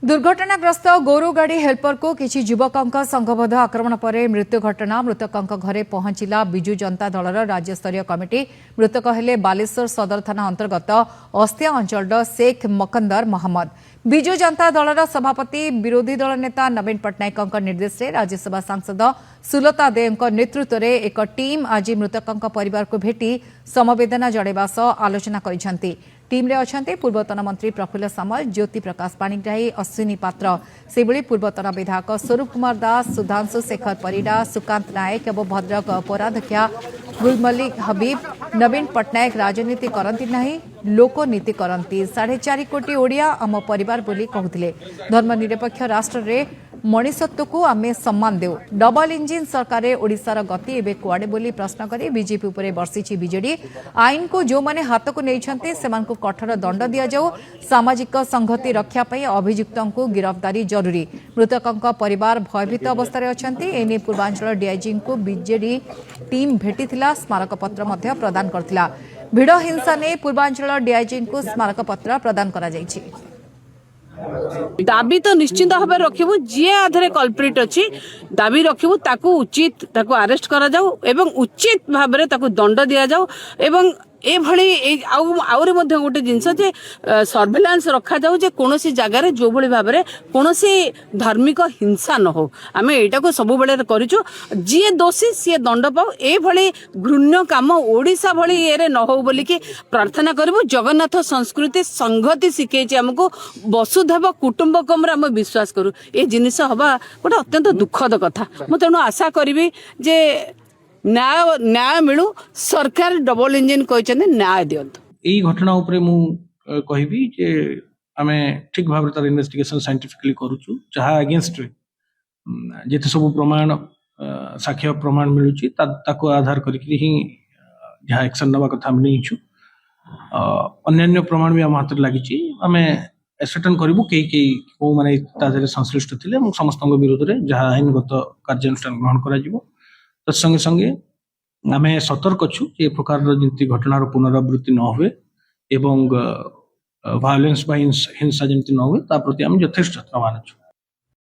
दुर्घटनाग्रस्त गोरु गाड़ी हेल्पर को किसी युवक संघबद्ध आक्रमण पर मृत्यु घटना मृतक घरे पहुंचला विजु जनता दलर राज्यस्तरीय कमिटी मृतक हेले बालेश्वर सदर थाना अंतर्गत अस्तिया अंचल शेख मकंदर मोहम्मद विजु जनता दलर सभापति विरोधी दल नेता नवीन पट्टनायक निर्देश में राज्यसभा सांसद सुलता देव नेतृत्व में एक टीम आज मृतक परिवार को भेटी समवेदना जणाइबा सह आलोचना करिसेंती। टीम रे अछंते पूर्वतन मंत्री प्रफुल्ल सामल ज्योति प्रकाश पाणिग्राही अश्विनी पात्र सेबली पूर्वतन विधायक स्वरूप कुमार दास सुधांशु शेखर परिडा सुकांत नायक एवं भद्रक पौराध्यक्षा गुलमल्लिक हबीब नवीन पट्टनायक राजनीति करती नहीं लोकनीति करती 4.5 कोटी ओडिया आम परिवार बोली कहते धर्मनिरपेक्ष राष्ट्र रे मणिसत्व को आमे सम्मान देउ डबल इंजिन सरकार ओडिशार गति एबे कुआडे बोली प्रश्न करे बीजेपी उपरे बर्षिछि बीजेडी आईन को जो माने हाथ को नैछन्ते सेमान को कठोर दंड दिया जाऊ सामाजिक संहति रक्षा पई अभियुक्तों को गिरफ्तारी जरूरी मृतकों परिवार भयभीत अवस्था अछन्ते एने पूर्वांचल डीआईजी को बीजेडी टीम भेटिथिला स्मारक पत्र मध्य प्रदान करथिला भिड़ हिंसा ने पूर्वांचल डीआईजी को स्मारक पत्र प्रदान करा जायछि। दाबी तो निश्चित भाव रखिबु जे आधरे कल्प्रिट अछि दाबी रखिबु ताकू उचित ताकू अरेस्ट करा जाऊ एवं उचित भाव रे ताकू दंड दिया जाऊ एवं ए भली आउरे मध्ये गोटे जिंस जे सर्वेलांस रखा जाऊ जे कोनोसी जगह रे जो भली भाव रे कोनोसी धार्मिक हिंसा न हो आमे एटा को सब बेले करिचो जे दोषी से दंड पाऊ ए भली घृण्य काम ओडिसा भली एरे न हो बोली कि प्रार्थना करबो। जगन्नाथ संस्कृति संगति शिखेछि हमको वसुधैव कुटुंबकम रे हम विश्वास करू ए जिनिस हवा गोटे अत्यंत दुखद कथा म तेणु आशा करबी जे न्याय न्याय मिलू सरकार डबल इंजिन कहते न्याय दियंतु। यही घटना उपरे मु कहबी जे आमे ठीक भाव तार इन्वेस्टिगेशन साइंटिफिकली करूछु जहा अगेंस्ट जेते सब प्रमाण साक्ष्य प्रमाण मिलुची ताको आधार करके ही जहा एक्शन नवा कथा हम नहींछु अन्य प्रमाण भी हम हाथ लागिची आमे एसर्टेन करबु के को माने ताजरे संश्लिष्ट थिले समस्त विरोध रे जहा आईनगत कार्यानुष्ठान ग्रहण करा जिवो संगे संगे आम सतर्क अच्छु ए प्रकार जमी घटनार पुनरावृत्ति न हुए एवं भायोलेंस हिंसा जमी न हुए प्रति आम यथेष्ट यत्नवान अच्छु।